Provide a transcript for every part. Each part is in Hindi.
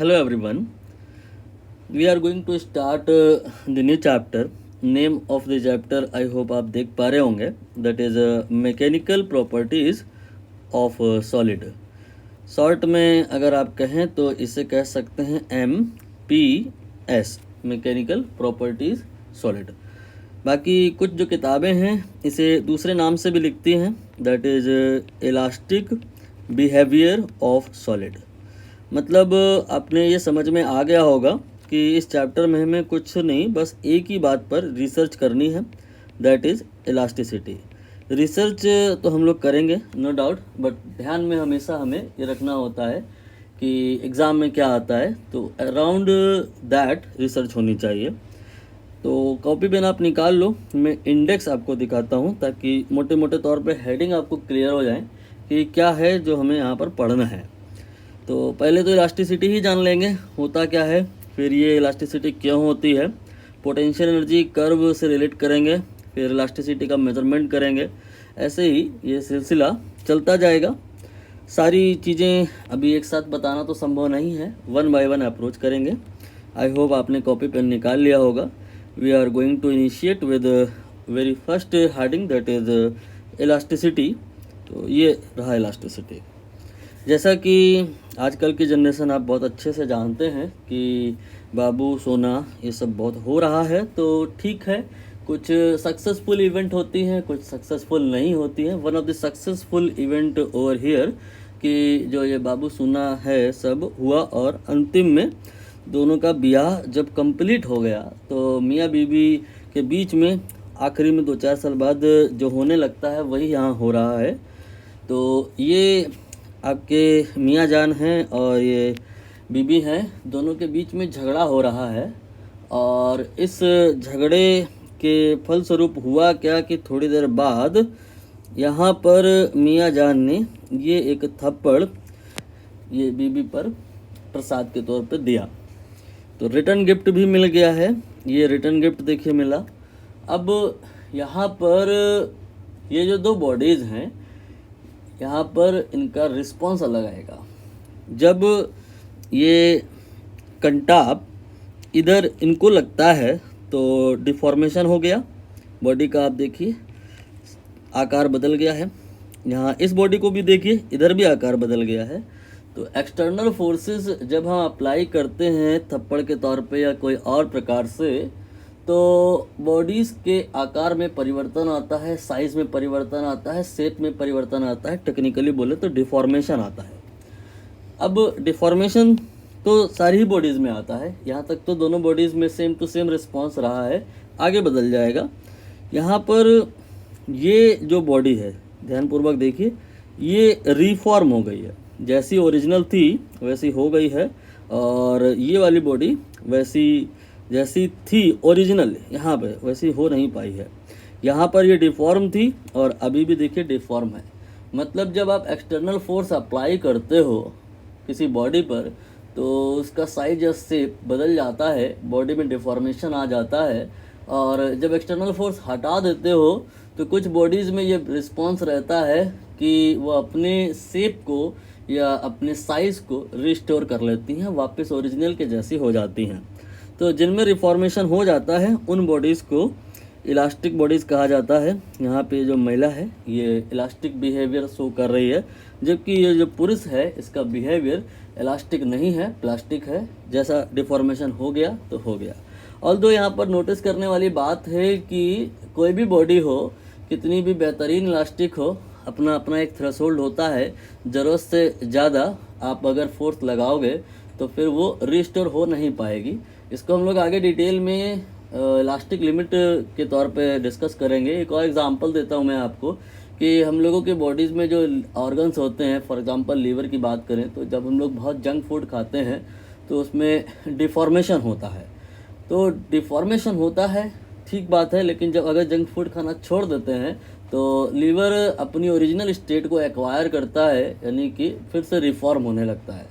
Hello everyone. We are going to start the new chapter. Name of the chapter I hope आप देख पा रहे होंगे. That is mechanical properties of solid. Short में अगर आप कहें तो इसे कह सकते हैं MPS, मैकेनिकल प्रॉपर्टीज सॉलिड. बाकी कुछ जो किताबें हैं इसे दूसरे नाम से भी लिखती हैं. That is elastic behaviour of solid. मतलब आपने ये समझ में आ गया होगा कि इस चैप्टर में हमें कुछ नहीं, बस एक ही बात पर रिसर्च करनी है. That is elasticity. रिसर्च तो हम लोग करेंगे नो डाउट, बट ध्यान में हमेशा हमें ये रखना होता है कि एग्ज़ाम में क्या आता है, तो अराउंड दैट रिसर्च होनी चाहिए. तो कॉपी पेन आप निकाल लो. मैं इंडेक्स आपको दिखाता हूँ ताकि मोटे मोटे तौर पे हेडिंग आपको क्लियर हो जाए कि क्या है जो हमें यहाँ पर पढ़ना है. तो पहले तो इलास्टिसिटी ही जान लेंगे होता क्या है, फिर ये इलास्टिसिटी क्यों होती है, पोटेंशियल एनर्जी कर्व से रिलेट करेंगे, फिर इलास्टिसिटी का मेजरमेंट करेंगे. ऐसे ही ये सिलसिला चलता जाएगा. सारी चीज़ें अभी एक साथ बताना तो संभव नहीं है, वन बाय वन अप्रोच करेंगे. आई होप आपने कॉपी पेन निकाल लिया होगा. We are going to initiate with very first heading that is elasticity. तो ये रहा इलास्टिसिटी. जैसा कि आजकल की जनरेशन आप बहुत अच्छे से जानते हैं कि बाबू सोना ये सब बहुत हो रहा है, तो ठीक है, कुछ सक्सेसफुल इवेंट होती हैं, कुछ सक्सेसफुल नहीं होती हैं. One of the successful event over here कि जो ये बाबू सोना है सब हुआ, और अंतिम में दोनों का ब्याह जब कंप्लीट हो गया तो मियाँ बीवी के बीच में आखिरी में 2-4 साल बाद जो होने लगता है वही यहाँ हो रहा है. तो ये आपके मियाँ जान हैं और ये बीबी हैं, दोनों के बीच में झगड़ा हो रहा है. और इस झगड़े के फलस्वरूप हुआ क्या कि थोड़ी देर बाद यहाँ पर मियाँ जान ने ये एक थप्पड़ ये बीबी पर प्रसाद के तौर पे दिया. तो रिटर्न गिफ्ट भी मिल गया है. ये रिटर्न गिफ्ट देखिए मिला. अब यहाँ पर ये जो दो बॉडीज़ हैं, यहाँ पर इनका रिस्पॉन्स अलग आएगा. जब ये कंटाप इधर इनको लगता है तो डिफॉर्मेशन हो गया बॉडी का. आप देखिए आकार बदल गया है. यहाँ इस बॉडी को भी देखिए, इधर भी आकार बदल गया है. तो एक्सटर्नल फोर्सेस जब हम अप्लाई करते हैं थप्पड़ के तौर पे या कोई और प्रकार से, तो बॉडीज़ के आकार में परिवर्तन आता है, साइज़ में परिवर्तन आता है, शेप में परिवर्तन आता है. टेक्निकली बोले तो डिफॉर्मेशन आता है. अब डिफॉर्मेशन तो सारी ही बॉडीज़ में आता है. यहाँ तक तो दोनों बॉडीज़ में सेम टू सेम रिस्पांस रहा है, आगे बदल जाएगा. यहाँ पर ये जो बॉडी है ध्यानपूर्वक देखिए, ये रिफॉर्म हो गई है. जैसी ओरिजिनल थी वैसी हो गई है, और ये वाली बॉडी वैसी जैसी थी ओरिजिनल यहाँ पे वैसी हो नहीं पाई है. यहाँ पर ये डिफॉर्म थी और अभी भी देखिए डिफॉर्म है. मतलब जब आप एक्सटर्नल फोर्स अप्लाई करते हो किसी बॉडी पर तो उसका साइज या शेप बदल जाता है, बॉडी में डिफॉर्मेशन आ जाता है. और जब एक्सटर्नल फोर्स हटा देते हो तो कुछ बॉडीज़ में ये रिस्पॉन्स रहता है कि वो अपने शेप को या अपने साइज़ को रिस्टोर कर लेती हैं, वापस ओरिजिनल के जैसी हो जाती हैं. तो जिनमें रिफॉर्मेशन हो जाता है उन बॉडीज़ को इलास्टिक बॉडीज़ कहा जाता है. यहाँ पे जो महिला है ये इलास्टिक बिहेवियर शो कर रही है, जबकि ये जो पुरुष है इसका बिहेवियर इलास्टिक नहीं है, प्लास्टिक है. जैसा डिफॉर्मेशन हो गया तो हो गया. ऑल्दो यहाँ पर नोटिस करने वाली बात है कि कोई भी बॉडी हो, कितनी भी बेहतरीन इलास्टिक हो, अपना अपना एक थ्रेशोल्ड होता है. ज़रूरत से ज़्यादा आप अगर फोर्स लगाओगे तो फिर वो रिस्टोर हो नहीं पाएगी. इसको हम लोग आगे डिटेल में इलास्टिक लिमिट के तौर पे डिस्कस करेंगे. एक और एग्जांपल देता हूँ मैं आपको कि हम लोगों के बॉडीज़ में जो ऑर्गन्स होते हैं, फॉर एग्जांपल लीवर की बात करें तो जब हम लोग बहुत जंक फूड खाते हैं तो उसमें डिफॉर्मेशन होता है. तो डिफॉर्मेशन होता है, ठीक बात है, लेकिन जब अगर जंक फूड खाना छोड़ देते हैं तो लीवर अपनी ओरिजिनल स्टेट को एक्वायर करता है, यानी कि फिर से रिफॉर्म होने लगता है.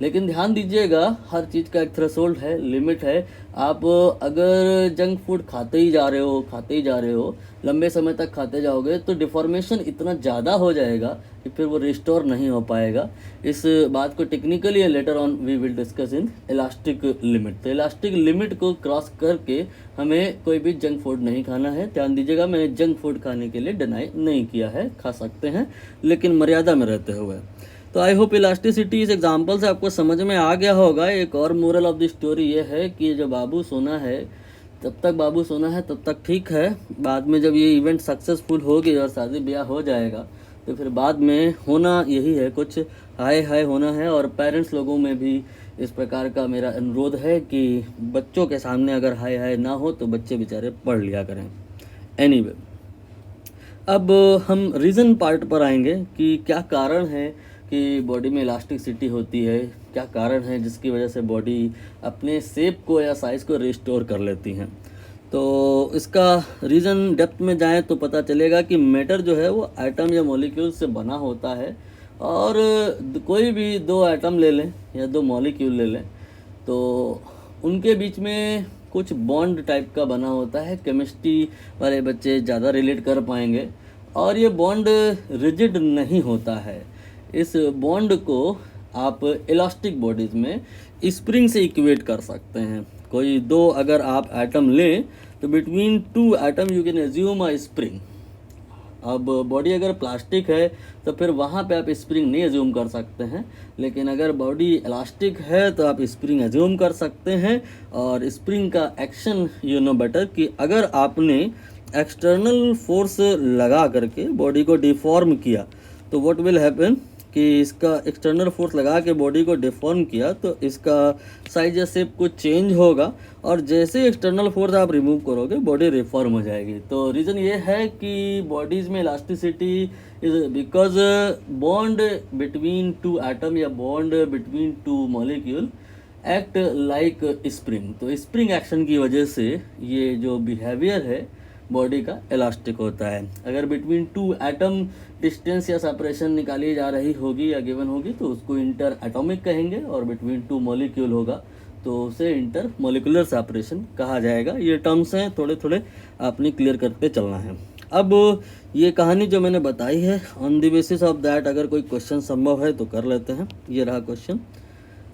लेकिन ध्यान दीजिएगा, हर चीज़ का एक थ्रेशोल्ड है, लिमिट है। आप अगर जंक फूड खाते ही जा रहे हो, लंबे समय तक खाते जाओगे तो डिफॉर्मेशन इतना ज़्यादा हो जाएगा कि फिर वो रिस्टोर नहीं हो पाएगा। इस बात को technically later on we will discuss in elastic limit. तो इलास्टिक लिमिट को क्रॉस करके हमें कोई भी जंक फूड नहीं खाना है। ध्यान दीजिएगा, मैंने जंक फूड खाने के लिए डिनाई नहीं किया है, खा सकते हैं लेकिन मर्यादा में रहते हुए। तो आई होप इलास्टिसिटी इस एग्जाम्पल से आपको समझ में आ गया होगा। एक और मोरल ऑफ द स्टोरी ये है कि जब बाबू सोना है तब तक बाबू सोना है तब तक ठीक है। बाद में जब ये इवेंट सक्सेसफुल हो गई और शादी ब्याह हो जाएगा तो फिर बाद में होना यही है, कुछ हाय हाय होना है। और पेरेंट्स लोगों में भी इस प्रकार का मेरा अनुरोध है कि बच्चों के सामने अगर हाय हाय ना हो तो बच्चे बेचारे पढ़ लिया करें। एनीवे, अब हम रीज़न पार्ट पर आएंगे कि क्या कारण है कि बॉडी में इलास्टिसिटी होती है, क्या कारण है जिसकी वजह से बॉडी अपने शेप को या साइज़ को रिस्टोर कर लेती हैं। तो इसका रीज़न डेप्थ में जाएं तो पता चलेगा कि मैटर जो है वो एटम या मॉलिक्यूल से बना होता है। और कोई भी दो एटम ले लें या दो मॉलिक्यूल ले लें तो उनके बीच में कुछ बॉन्ड टाइप का बना होता है। केमिस्ट्री वाले बच्चे ज़्यादा रिलेट कर पाएंगे। और ये बॉन्ड रिजिड नहीं होता है। इस बॉन्ड को आप इलास्टिक बॉडीज़ में स्प्रिंग से इक्वेट कर सकते हैं। कोई दो अगर आप एटम लें तो between two atom you can assume a spring. अब बॉडी अगर प्लास्टिक है तो फिर वहाँ पे आप स्प्रिंग नहीं एज्यूम कर सकते हैं, लेकिन अगर बॉडी इलास्टिक है तो आप स्प्रिंग एज्यूम कर सकते हैं। और स्प्रिंग का एक्शन यू नो बेटर कि अगर आपने एक्सटर्नल फोर्स लगा करके बॉडी को डिफॉर्म किया तो व्हाट विल हैपन कि इसका एक्सटर्नल फोर्स लगा के बॉडी को डिफॉर्म किया तो इसका साइज या शेप कुछ चेंज होगा। और जैसे एक्सटर्नल फोर्स आप रिमूव करोगे बॉडी रिफॉर्म हो जाएगी। तो रीज़न ये है कि बॉडीज़ में elasticity is because bond between two atom या bond between two molecule act like spring. तो स्प्रिंग एक्शन की वजह से ये जो बिहेवियर है बॉडी का इलास्टिक होता है। अगर बिटवीन टू एटम डिस्टेंस या सेपरेशन निकाली जा रही होगी या गिवन होगी तो उसको इंटर एटॉमिक कहेंगे, और बिटवीन टू मॉलिक्यूल होगा तो उसे इंटर मॉलिकुलर सेपरेशन कहा जाएगा। ये टर्म्स हैं, थोड़े थोड़े आपने क्लियर करते चलना है। अब ये कहानी जो मैंने बताई है on the basis of that अगर कोई क्वेश्चन संभव है तो कर लेते हैं। ये रहा क्वेश्चन,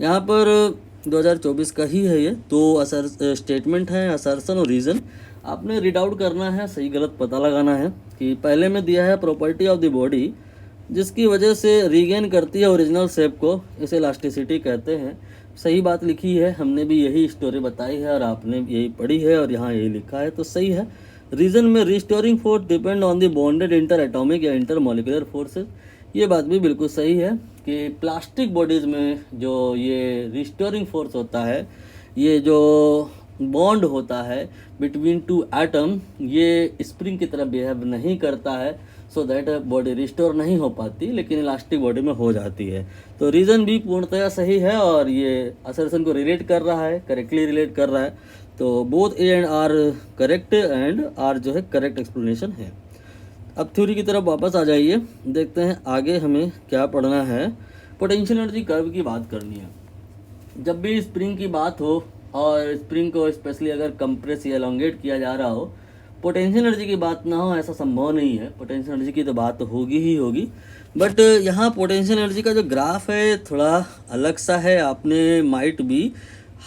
यहाँ पर 2024 का ही है ये। तो स्टेटमेंट है, असर्शन और रीज़न आपने रीड आउट करना है, सही गलत पता लगाना है। कि पहले में दिया है प्रॉपर्टी ऑफ द बॉडी जिसकी वजह से रीगेन करती है ओरिजिनल शेप को, इसे इलास्टिसिटी कहते हैं। सही बात लिखी है, हमने भी यही स्टोरी बताई है और आपने यही पढ़ी है और यहाँ यही लिखा है, तो सही है। रीजन में restoring force depend on the bonded inter atomic या इंटर मॉलिकुलर फोर्सेस, ये बात भी बिल्कुल सही है कि प्लास्टिक बॉडीज़ में जो ये रिस्टोरिंग फोर्स होता है, ये जो बॉन्ड होता है बिटवीन टू एटम, ये स्प्रिंग की तरह बिहेव नहीं करता है, सो दैट बॉडी रिस्टोर नहीं हो पाती, लेकिन इलास्टिक बॉडी में हो जाती है। तो रीज़न भी पूर्णतया सही है और ये असर्शन को रिलेट कर रहा है, करेक्टली रिलेट कर रहा है। तो both A and R correct and R जो है करेक्ट एक्सप्लेनेशन है। अब थ्योरी की तरफ वापस आ जाइए, देखते हैं आगे हमें क्या पढ़ना है। पोटेंशियल एनर्जी कर्व की बात करनी है। जब भी स्प्रिंग की बात हो और स्प्रिंग को स्पेशली अगर कंप्रेस या एलोंगेट किया जा रहा हो, पोटेंशियल एनर्जी की बात ना हो ऐसा संभव नहीं है। पोटेंशियल एनर्जी की तो बात होगी ही होगी, बट यहाँ पोटेंशियल एनर्जी का जो ग्राफ है थोड़ा अलग सा है। आपने माइट भी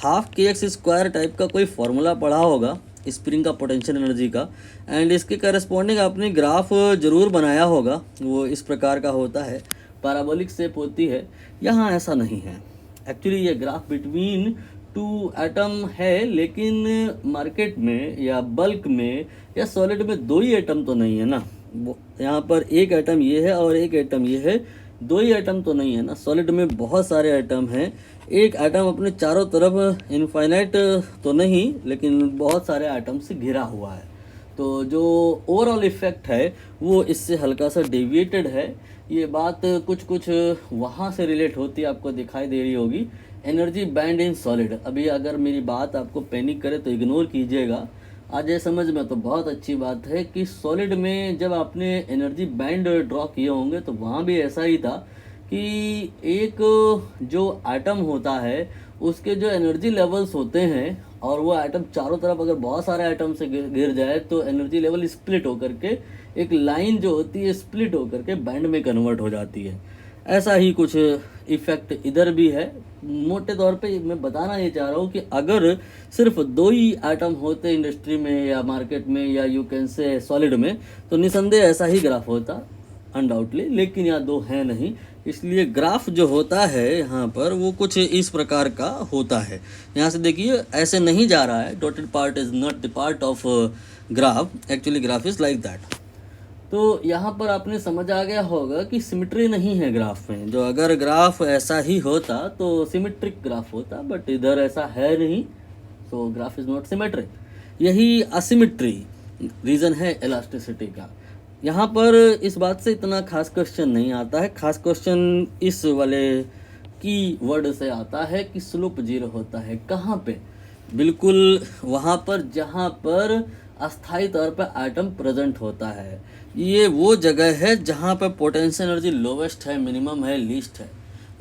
½ kx² टाइप का कोई फॉर्मूला पढ़ा होगा स्प्रिंग का पोटेंशियल एनर्जी का, एंड इसके करस्पॉन्डिंग आपने ग्राफ जरूर बनाया होगा। वो इस प्रकार का होता है, पैराबोलिक शेप होती है। यहाँ ऐसा नहीं है। एक्चुअली ये ग्राफ बिटवीन टू एटम है, लेकिन मार्केट में या बल्क में या सॉलिड में दो ही एटम तो नहीं है ना। यहाँ पर एक एटम ये है और एक एटम ये है, दो ही एटम तो नहीं है ना। सॉलिड में बहुत सारे एटम हैं। एक एटम अपने चारों तरफ इनफाइनाइट तो नहीं, लेकिन बहुत सारे एटम से घिरा हुआ है। तो जो ओवरऑल इफेक्ट है वो इससे हल्का सा डेविएटेड है। ये बात कुछ कुछ वहाँ से रिलेट होती है, आपको दिखाई दे रही होगी। एनर्जी बैंड इन सॉलिड, अभी अगर मेरी बात आपको पैनिक करे तो इग्नोर कीजिएगा। आज ये समझ में तो बहुत अच्छी बात है कि सॉलिड में जब आपने एनर्जी बैंड ड्रॉ किए होंगे तो वहाँ भी ऐसा ही था कि एक जो एटम होता है उसके जो एनर्जी लेवल्स होते हैं, और वो एटम चारों तरफ अगर बहुत सारे एटम से घिर जाए तो एनर्जी लेवल स्प्लिट होकर के एक लाइन जो होती है स्प्लिट होकर के बैंड में कन्वर्ट हो जाती है। ऐसा ही कुछ इफेक्ट इधर भी है। मोटे तौर पे मैं बताना ये चाह रहा हूँ कि अगर सिर्फ 2 ही एटम होते इंडस्ट्री में या मार्केट में या यू कैन से सॉलिड में, तो निसंदेह ऐसा ही ग्राफ होता अनडाउटली, लेकिन यहाँ 2 है नहीं, इसलिए ग्राफ जो होता है यहाँ पर वो कुछ इस प्रकार का होता है। यहाँ से देखिए ऐसे नहीं जा रहा है, dotted part is not the part of graph, actually graph is like that. तो यहाँ पर आपने समझ आ गया होगा कि सिमेट्री नहीं है ग्राफ में। जो अगर ग्राफ ऐसा ही होता तो सिमेट्रिक ग्राफ होता, बट इधर ऐसा है नहीं, सो ग्राफ इज नॉट सिमेट्रिक। यही असिमेट्री रीज़न है इलास्टिसिटी का। यहाँ पर इस बात से इतना खास क्वेश्चन नहीं आता है, खास क्वेश्चन इस वाले की वर्ड से आता है कि स्लोप 0 होता है कहाँ पे, बिल्कुल वहाँ पर जहाँ पर अस्थायी तौर पर एटम प्रेजेंट होता है। ये वो जगह है जहाँ पर पोटेंशियल एनर्जी लोवेस्ट है, मिनिमम है, लीस्ट है।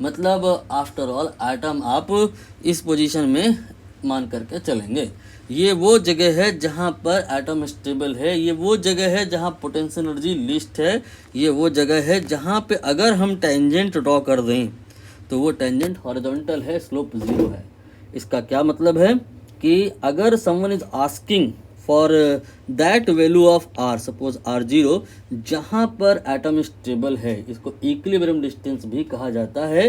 मतलब आफ्टर ऑल एटम आप इस पोजीशन में मान करके चलेंगे। ये वो जगह है जहाँ पर एटम स्टेबल है, ये वो जगह है जहाँ पोटेंशियल एनर्जी लीस्ट है, ये वो जगह है जहाँ पे अगर हम टेंजेंट ड्रॉ कर दें तो वो टेंजेंट हॉरिजॉन्टल है, स्लोप 0 है। इसका क्या मतलब है कि अगर someone is asking for that value of R, suppose R0, जहाँ पर एटम स्टेबल है, इसको इक्विलिब्रियम डिस्टेंस भी कहा जाता है,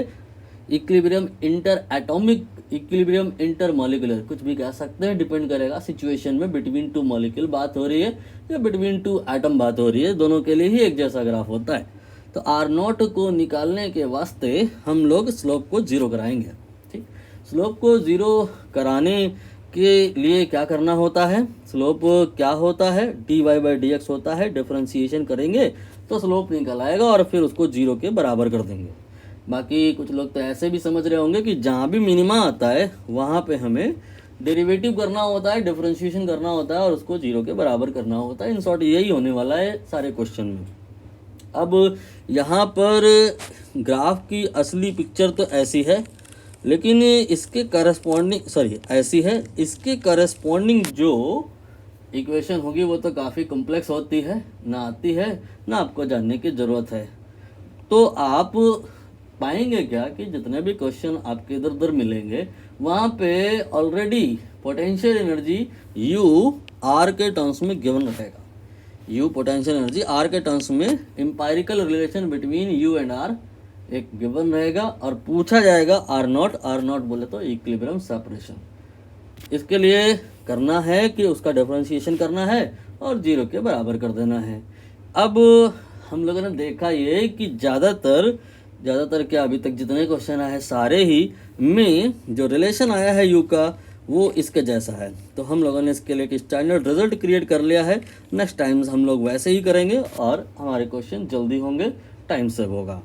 equilibrium inter atomic, equilibrium inter molecular, कुछ भी कह सकते हैं, डिपेंड करेगा सिचुएशन में बिटवीन 2 मॉलिक्यूल बात हो रही है या बिटवीन 2 एटम बात हो रही है, दोनों के लिए ही एक जैसा ग्राफ होता है। तो R0 को निकालने के वास्ते हम लोग स्लोप को 0 कराएंगे। ठीक, स्लोप को 0 कराने के लिए क्या करना होता है, स्लोप क्या होता है, dy/dx होता है, डिफरेंशिएशन करेंगे तो स्लोप निकल आएगा और फिर उसको 0 के बराबर कर देंगे। बाकी कुछ लोग तो ऐसे भी समझ रहे होंगे कि जहाँ भी मिनिमा आता है वहाँ पे हमें डेरिवेटिव करना होता है, डिफरेंशिएशन करना होता है और उसको 0 के बराबर करना होता है। इन शॉर्ट यही होने वाला है सारे क्वेश्चन में। अब यहाँ पर ग्राफ की असली पिक्चर तो ऐसी है, लेकिन इसके करस्पॉन्डिंग ऐसी है, इसके करस्पॉन्डिंग जो इक्वेशन होगी वो तो काफ़ी कॉम्प्लेक्स होती है, ना आती है, ना आपको जानने की ज़रूरत है। तो आप पाएंगे क्या कि जितने भी क्वेश्चन आपके इधर उधर मिलेंगे वहाँ पे already potential energy U R के टर्म्स में गिवन रहेगा। U पोटेंशियल एनर्जी R के टर्म्स में empirical relation between U and R एक गिवन रहेगा और पूछा जाएगा R0 बोले तो इक्विलिब्रियम सेपरेशन। इसके लिए करना है कि उसका डिफरेंशिएशन करना है और 0 के बराबर कर देना है। अब हम लोगों ने देखा ये कि ज़्यादातर क्या अभी तक जितने क्वेश्चन आए हैं सारे ही में जो रिलेशन आया है U का वो इसके जैसा है। तो हम लोगों ने इसके लिए एक स्टैंडर्ड रिजल्ट क्रिएट कर लिया है। नेक्स्ट टाइम हम लोग वैसे ही करेंगे और हमारे क्वेश्चन जल्दी होंगे, टाइम सेव होगा।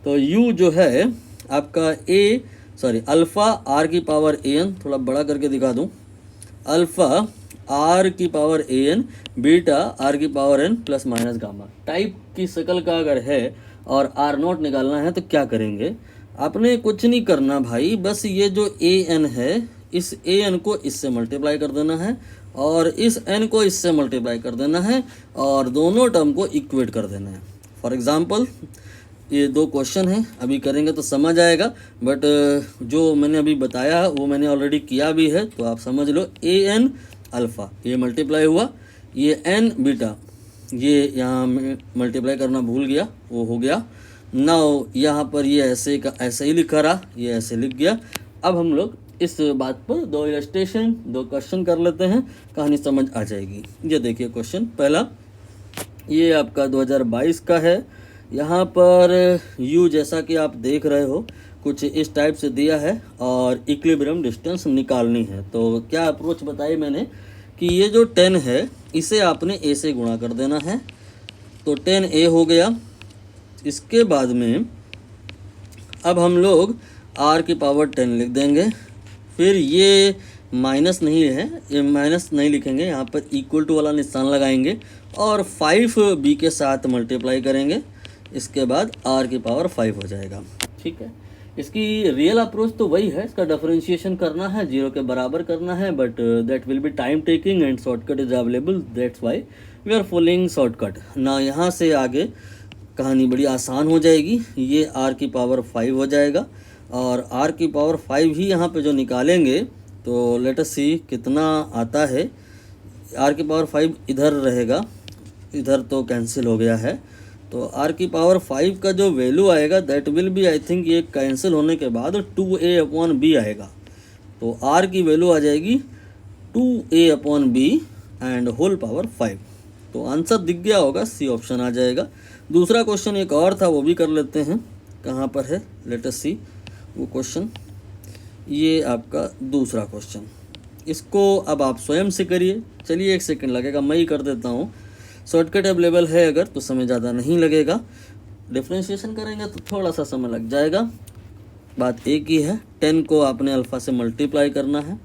तो U जो है आपका अल्फ़ा R की पावर AN, थोड़ा बड़ा करके दिखा दूँ, अल्फ़ा R की पावर AN, बीटा R की power N plus minus gamma type की शक्ल का अगर है और R0 निकालना है तो क्या करेंगे, आपने कुछ नहीं करना भाई, बस ये जो AN है इस AN को इससे मल्टीप्लाई कर देना है और इस N को इससे मल्टीप्लाई कर देना है और दोनों टर्म को इक्वेट कर देना है। फॉर एग्ज़ाम्पल ये 2 क्वेश्चन हैं, अभी करेंगे तो समझ आएगा, बट जो मैंने अभी बताया वो मैंने ऑलरेडी किया भी है, तो आप समझ लो। AN अल्फ़ा ये मल्टीप्लाई हुआ, ये N बीटा ये यहाँ मल्टीप्लाई करना भूल गया, वो हो गया। नाउ यहाँ पर ये ऐसे का ऐसे ही लिखा रहा, ये ऐसे लिख गया। अब हम लोग इस बात पर 2 इलस्ट्रेशन 2 क्वेश्चन कर लेते हैं, कहानी समझ आ जाएगी। ये देखिए क्वेश्चन पहला, ये आपका 2022 का है। यहाँ पर U जैसा कि आप देख रहे हो कुछ इस टाइप से दिया है और इक्विलिब्रियम डिस्टेंस निकालनी है। तो क्या अप्रोच बताई मैंने कि ये जो 10 है इसे आपने A से गुणा कर देना है, तो 10A हो गया। इसके बाद में अब हम लोग R की पावर 10 लिख देंगे, फिर ये माइनस नहीं है, ये माइनस नहीं लिखेंगे, यहाँ पर इक्वल टू वाला निशान लगाएंगे और 5B के साथ मल्टीप्लाई करेंगे। इसके बाद r की पावर 5 हो जाएगा। ठीक है, इसकी रियल अप्रोच तो वही है, इसका डिफरेंशिएशन करना है, 0 के बराबर करना है, but that will be time taking and shortcut is available, that's why we are following shortcut ना। यहाँ से आगे कहानी बड़ी आसान हो जाएगी, ये r की पावर 5 हो जाएगा और r की पावर 5 ही यहाँ पे जो निकालेंगे तो लेट अस सी कितना आता है। r की पावर 5 इधर रहेगा, इधर तो कैंसिल हो गया है, तो r की पावर 5 का जो वैल्यू आएगा that will B, I think ये कैंसिल होने के बाद 2a/b आएगा, तो r की वैल्यू आ जाएगी 2a/b एंड होल पावर 5। तो आंसर दिख गया होगा, सी ऑप्शन आ जाएगा। दूसरा क्वेश्चन एक और था, वो भी कर लेते हैं, कहाँ पर है, लेट अस सी वो क्वेश्चन। ये आपका दूसरा क्वेश्चन, इसको अब आप स्वयं से करिए। चलिए 1 सेकंड लगेगा, मैं ही कर देता हूँ, शॉर्टकट अवेलेबल है अगर तो समय ज़्यादा नहीं लगेगा, डिफ्रेंशिएशन करेंगे तो थोड़ा सा समय लग जाएगा। बात एक ही है, 10 को आपने अल्फ़ा से मल्टीप्लाई करना है,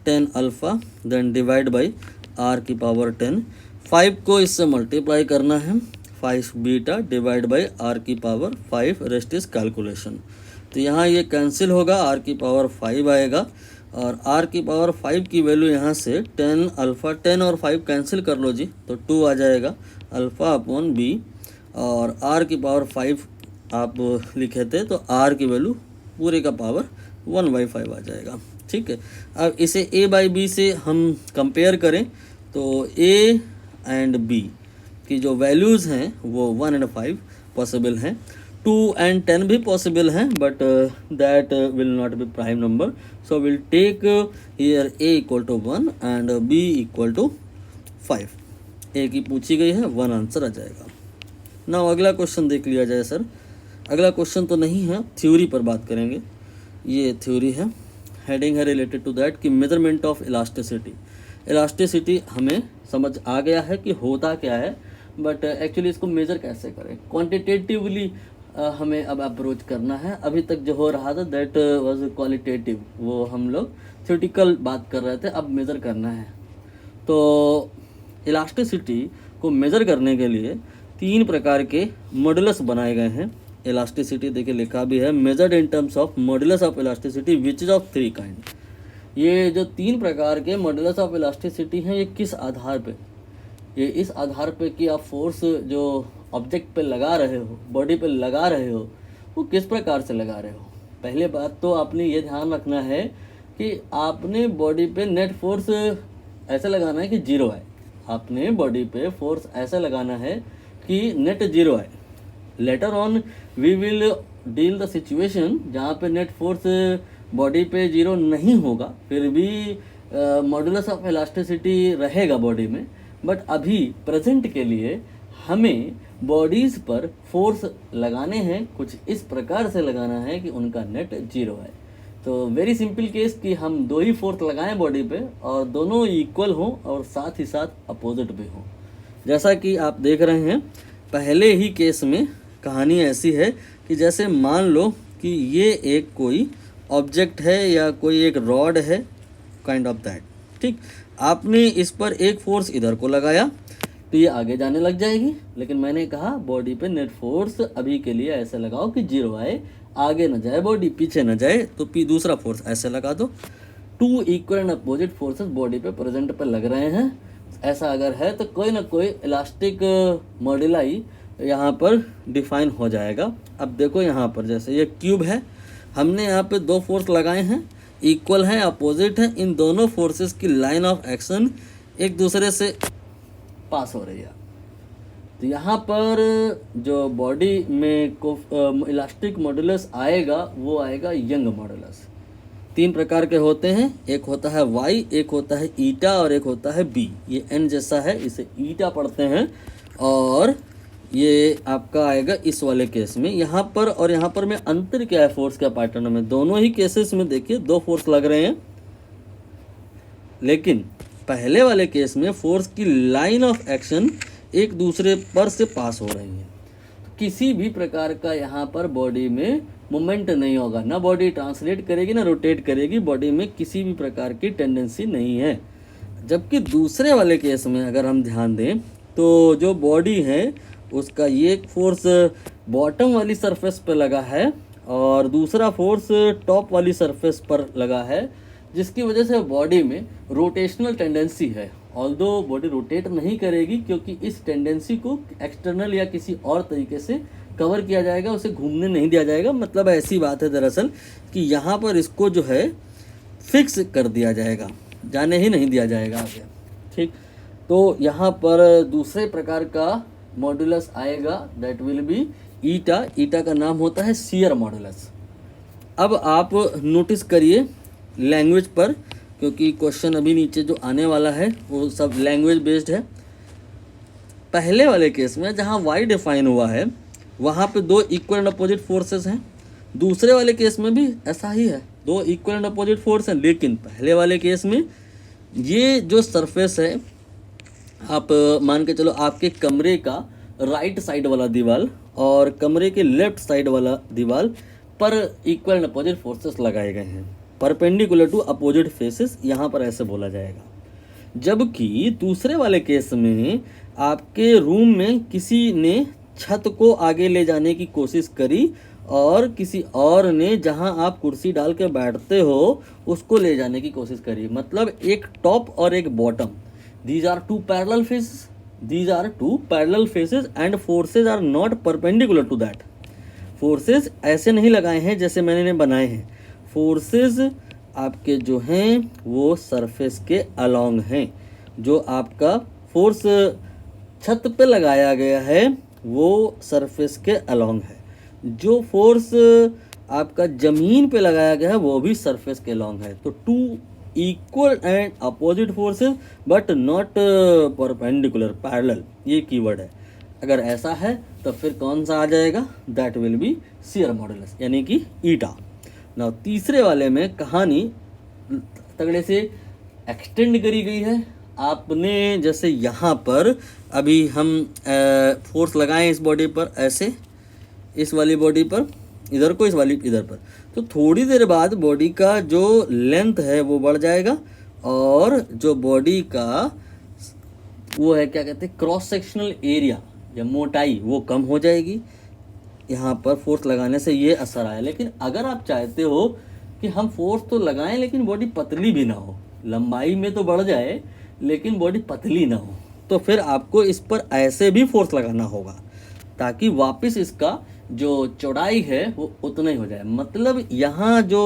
10 alpha then divide by r की पावर 10, 5 को इससे मल्टीप्लाई करना है, 5 बीटा डिवाइड बाई r की पावर 5, रेस्ट इज कैलकुलेशन। तो यहाँ ये कैंसिल होगा, r की पावर 5 आएगा और r की पावर 5 की वैल्यू यहाँ से 10 अल्फ़ा, 10 और 5 कैंसिल कर लो जी, तो 2 आ जाएगा अल्फ़ा/b, और r की पावर 5 आप लिखे थे तो r की वैल्यू पूरे का पावर 1/5 आ जाएगा। ठीक है, अब इसे a/b से हम कंपेयर करें तो a एंड b की जो वैल्यूज़ हैं वो 1 एंड 5 पॉसिबल हैं, 2 and 10 भी पॉसिबल हैं, but that will not be prime number, so will take here a equal to 1 and b equal to 5। a की पूछी गई है, 1 आंसर आ जाएगा। ना अगला क्वेश्चन देख लिया जाए सर। अगला क्वेश्चन तो नहीं है, थ्योरी पर बात करेंगे। ये थ्योरी है, हेडिंग है रिलेटेड टू दैट कि मेजरमेंट ऑफ इलास्टिसिटी। इलास्टिसिटी हमें समझ आ गया है कि होता क्या है, बट एक्चुअली इसको मेजर कैसे करें, क्वांटिटेटिवली हमें अब अप्रोच करना है। अभी तक जो हो रहा था दैट वाज क्वालिटेटिव, वो हम लोग थ्योरेटिकल बात कर रहे थे, अब मेज़र करना है। तो इलास्टिसिटी को मेज़र करने के लिए 3 प्रकार के मॉडुलस बनाए गए हैं। इलास्टिसिटी देखिए लिखा भी है, measured in terms of modulus of elasticity which is of 3 kind. ये जो 3 प्रकार के मॉडुलस ऑफ इलास्टिसिटी हैं, ये किस आधार पे, ये इस आधार पे कि आप फोर्स जो ऑब्जेक्ट पे लगा रहे हो, बॉडी पे लगा रहे हो, वो किस प्रकार से लगा रहे हो। पहले बात तो आपने ये ध्यान रखना है कि आपने बॉडी पे नेट फोर्स ऐसे लगाना है कि 0 है। आपने बॉडी पे फोर्स ऐसे लगाना है कि नेट 0 है। Later on we will deal the situation जहाँ पे नेट फोर्स बॉडी पे 0 नहीं होगा, फिर भी मॉडुलस ऑफ इलास्टिसिटी रहेगा बॉडी में, बट अभी प्रेजेंट के लिए हमें बॉडीज़ पर फोर्स लगाने हैं, कुछ इस प्रकार से लगाना है कि उनका नेट 0 है। तो वेरी सिंपल केस कि हम 2 ही फोर्स लगाएं बॉडी पे और दोनों इक्वल हों और साथ ही साथ अपोजिट भी हों। जैसा कि आप देख रहे हैं, पहले ही केस में कहानी ऐसी है कि जैसे मान लो कि ये एक कोई ऑब्जेक्ट है या कोई एक रॉड है, काइंड ऑफ दैट। ठीक, आपने इस पर एक फोर्स इधर को लगाया तो ये आगे जाने लग जाएगी, लेकिन मैंने कहा बॉडी पे नेट फोर्स अभी के लिए ऐसे लगाओ कि 0 आए, आगे न जाए बॉडी, पीछे न जाए, तो दूसरा फोर्स ऐसे लगा दो। 2 equal and opposite forces body पे प्रेजेंट पे लग रहे हैं, ऐसा अगर है तो कोई ना कोई इलास्टिक मॉड्यूलाई यहाँ पर डिफाइन हो जाएगा। अब देखो यहाँ पर जैसे ये क्यूब है, हमने यहाँ पे 2 फोर्स लगाए हैं, इक्वल हैं, अपोजिट हैं, इन दोनों फोर्सेस की लाइन ऑफ एक्शन एक दूसरे से पास हो रही है। तो यहाँ पर जो बॉडी में इलास्टिक मॉडुलस आएगा वो आएगा यंग मॉडुलस। 3 प्रकार के होते हैं, एक होता है y, एक होता है ईटा और एक होता है b। ये n जैसा है, इसे ईटा पढ़ते हैं, और ये आपका आएगा इस वाले केस में। यहाँ पर और यहाँ पर में अंतर क्या है फोर्स के पैटर्न में, दोनों ही केसेस में देखिए 2 फोर्स लग रहे हैं, लेकिन पहले वाले केस में फोर्स की लाइन ऑफ एक्शन एक दूसरे पर से पास हो रही है। तो किसी भी प्रकार का यहाँ पर बॉडी में मोमेंट नहीं होगा, ना बॉडी ट्रांसलेट करेगी ना रोटेट करेगी, बॉडी में किसी भी प्रकार की टेंडेंसी नहीं है। जबकि दूसरे वाले केस में अगर हम ध्यान दें तो जो बॉडी है उसका ये फोर्स बॉटम वाली सरफेस पे लगा है और दूसरा फोर्स टॉप वाली सरफेस पर लगा है, जिसकी वजह से बॉडी में रोटेशनल टेंडेंसी है। ऑल्दो बॉडी रोटेट नहीं करेगी क्योंकि इस टेंडेंसी को एक्सटर्नल या किसी और तरीके से कवर किया जाएगा, उसे घूमने नहीं दिया जाएगा। मतलब ऐसी बात है दरअसल कि यहाँ पर इसको जो है फिक्स कर दिया जाएगा, जाने ही नहीं दिया जाएगा आगे। ठीक, तो यहाँ पर दूसरे प्रकार का मॉडुलस आएगा, दैट विल बी ईटा। ईटा का नाम होता है शियर मॉडुलस। अब आप नोटिस करिए लैंग्वेज पर, क्योंकि क्वेश्चन अभी नीचे जो आने वाला है वो सब लैंग्वेज बेस्ड है। पहले वाले केस में जहाँ वाई डिफाइन हुआ है वहाँ पे दो इक्वल एंड अपोजिट फोर्सेस हैं। दूसरे वाले केस में भी ऐसा ही है, दो इक्वल एंड अपोजिट फोर्स हैं। लेकिन पहले वाले केस में ये जो सरफेस है, आप मान के चलो आपके कमरे का राइट साइड वाला दीवार और कमरे के लेफ्ट साइड वाला दीवार पर इक्वल एंड अपोजिट फोर्सेस लगाए गए हैं, परपेंडिकुलर टू अपोजिट फेसेस, यहाँ पर ऐसे बोला जाएगा। जबकि दूसरे वाले केस में आपके रूम में किसी ने छत को आगे ले जाने की कोशिश करी और किसी और ने जहां आप कुर्सी डाल के बैठते हो उसको ले जाने की कोशिश करी। मतलब एक टॉप और एक bottom, these are two parallel faces, these are two parallel faces and forces are not perpendicular to that. Forces ऐसे नहीं लगाए हैं जैसे मैंने बनाए हैं, फोर्सेज आपके जो हैं वो सरफेस के अलोंग हैं। जो आपका फोर्स छत पे लगाया गया है वो सरफेस के अलोंग है, जो फोर्स आपका ज़मीन पे लगाया गया है वो भी सरफेस के अलोंग है। तो two equal and opposite forces but not perpendicular, parallel, ये कीवर्ड है। अगर ऐसा है तो फिर कौन सा आ जाएगा, that will B shear modulus, यानी कि ईटा। ना तीसरे वाले में कहानी तगड़े से एक्सटेंड करी गई है। आपने जैसे यहाँ पर अभी हम फोर्स लगाएं इस बॉडी पर, ऐसे इस वाली बॉडी पर इधर को, इस वाली इधर पर, तो थोड़ी देर बाद बॉडी का जो लेंथ है वो बढ़ जाएगा और जो बॉडी का वो है क्या कहते हैं क्रॉस सेक्शनल एरिया या मोटाई, वो कम हो जाएगी। यहाँ पर फोर्स लगाने से ये असर आया। लेकिन अगर आप चाहते हो कि हम फोर्स तो लगाएं लेकिन बॉडी पतली भी ना हो, लंबाई में तो बढ़ जाए लेकिन बॉडी पतली ना हो, तो फिर आपको इस पर ऐसे भी फोर्स लगाना होगा ताकि वापस इसका जो चौड़ाई है वो उतना ही हो जाए। मतलब यहाँ जो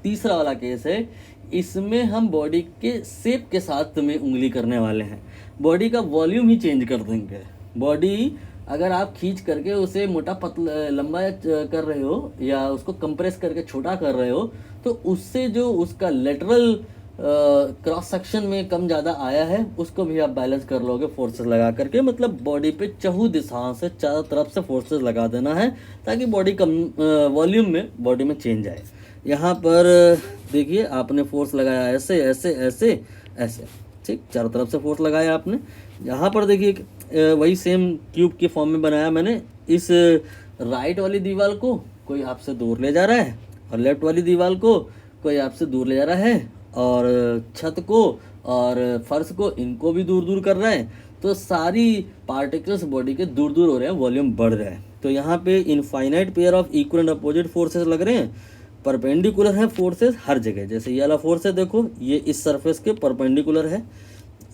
तीसरा वाला केस है इसमें हम बॉडी के शेप के साथ में उंगली करने वाले हैं, बॉडी का वॉल्यूम ही चेंज कर देंगे। बॉडी अगर आप खींच करके उसे मोटा पतला लंबा कर रहे हो या उसको कंप्रेस करके छोटा कर रहे हो तो उससे जो उसका लेटरल क्रॉस सेक्शन में कम ज़्यादा आया है उसको भी आप बैलेंस कर लोगे फोर्सेस लगा करके। मतलब बॉडी पे चहु दिशाओं से चारों तरफ से फोर्सेस लगा देना है ताकि बॉडी कम वॉल्यूम में बॉडी में चेंज आए। यहाँ पर देखिए आपने फोर्स लगाया ऐसे ऐसे ऐसे ऐसे, ठीक, चारों तरफ से फोर्स लगाया आपने। यहाँ पर देखिए वही सेम क्यूब के फॉर्म में बनाया मैंने। इस राइट वाली दीवार को कोई आपसे दूर ले जा रहा है और लेफ्ट वाली दीवार को कोई आपसे दूर ले जा रहा है और छत को और फर्श को इनको भी दूर दूर कर रहा है। तो सारी पार्टिकल्स बॉडी के दूर दूर हो रहे हैं, वॉल्यूम बढ़ रहा है। तो यहाँ पे infinite pair of equal and opposite forces लग रहे हैं, परपेंडिकुलर है फोर्सेस हर जगह। जैसे ये वाला फोर्स है देखो, ये इस सरफेस के परपेंडिकुलर है।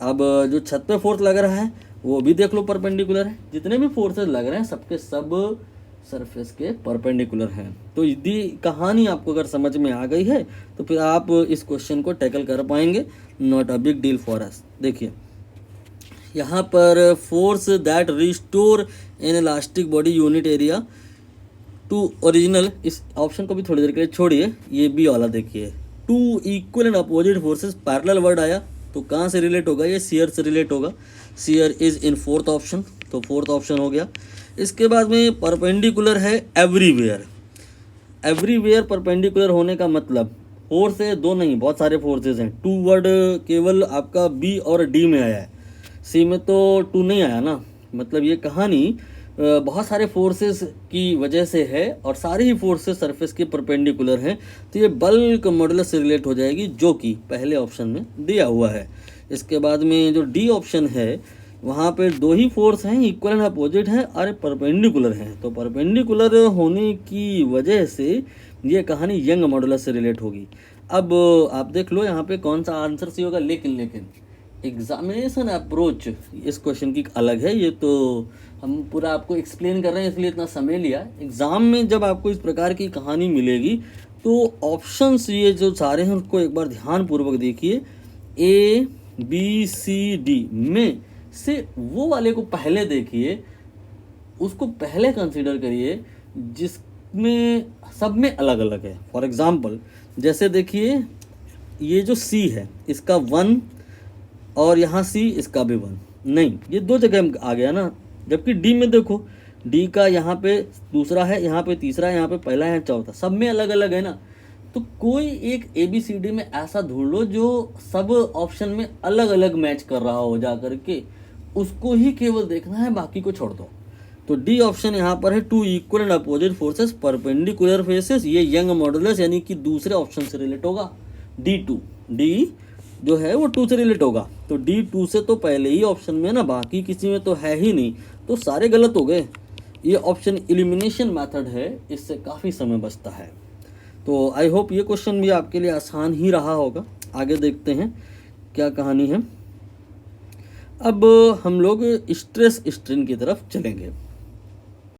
अब जो छत पे फोर्स लग रहा है वो भी देख लो परपेंडिकुलर है। जितने भी फोर्सेस लग रहे हैं सबके सब सरफेस के परपेंडिकुलर हैं। तो यदि कहानी आपको अगर समझ में आ गई है तो फिर आप इस क्वेश्चन को टैकल कर पाएंगे, not a big deal for us. देखिए यहाँ पर force that restore an elastic body unit area to original, इस ऑप्शन को भी थोड़ी देर के लिए छोड़िए, ये बी वाला देखिए। Two equal and opposite forces parallel word आया तो कहाँ से रिलेट होगा, ये शियर से रिलेट होगा। Shear is in fourth option, तो फोर्थ ऑप्शन हो गया। इसके बाद में परपेंडिकुलर है एवरीवेयर। एवरीवेयर परपेंडिकुलर होने का मतलब फोर्स है दो नहीं, बहुत सारे फोर्सेस हैं। टू वर्ड केवल आपका बी और डी में आया है, सी में तो टू नहीं आया ना। मतलब ये कहानी बहुत सारे फोर्सेस की वजह से है और सारे ही फोर्सेस सरफेस के परपेंडिकुलर हैं, तो ये बल्क मॉडुलस से रिलेट हो जाएगी जो कि पहले ऑप्शन में दिया हुआ है। इसके बाद में जो डी ऑप्शन है वहाँ पे दो ही फोर्स हैं, इक्वल एंड अपोजिट हैं, अरे परपेंडिकुलर हैं। तो परपेंडिकुलर होने की वजह से ये कहानी यंग मॉडुलस से रिलेट होगी। अब आप देख लो यहाँ पे कौन सा आंसर सही होगा। लेकिन एग्जामिनेशन अप्रोच इस क्वेश्चन की अलग है। ये तो हम पूरा आपको एक्सप्लेन कर रहे हैं इसलिए इतना समय लिया। एग्ज़ाम में जब आपको इस प्रकार की कहानी मिलेगी तो ऑप्शंस ये जो सारे हैं उसको एक बार ध्यानपूर्वक देखिए। ए बी सी डी में से वो वाले को पहले देखिए, उसको पहले कंसीडर करिए जिसमें सब में अलग अलग है। फॉर एग्जाम्पल जैसे देखिए ये जो सी है इसका 1 और यहाँ सी इसका भी 1, नहीं ये दो जगह आ गया ना। जबकि डी में देखो, डी का यहाँ पे दूसरा है, यहाँ पे तीसरा है, यहाँ पे पहला है, चौथा, सब में अलग अलग है ना। तो कोई एक ए बी सी डी में ऐसा ढूंढ लो जो सब ऑप्शन में अलग अलग मैच कर रहा हो, जा करके उसको ही केवल देखना है, बाकी को छोड़ दो। तो डी ऑप्शन यहाँ पर है, two equal and opposite forces perpendicular faces. ये यंग मॉडुलस यानी कि दूसरे ऑप्शन से रिलेट होगा। D2, डी जो है वो 2 से रिलेट होगा। तो D2 से तो पहले ही ऑप्शन में ना, बाकी किसी में तो है ही नहीं, तो सारे गलत हो गए। ये ऑप्शन एलिमिनेशन मेथड है, इससे काफ़ी समय बचता है। तो आई होप ये क्वेश्चन भी आपके लिए आसान ही रहा होगा। आगे देखते हैं क्या कहानी है। अब हम लोग स्ट्रेस स्ट्रेन की तरफ चलेंगे।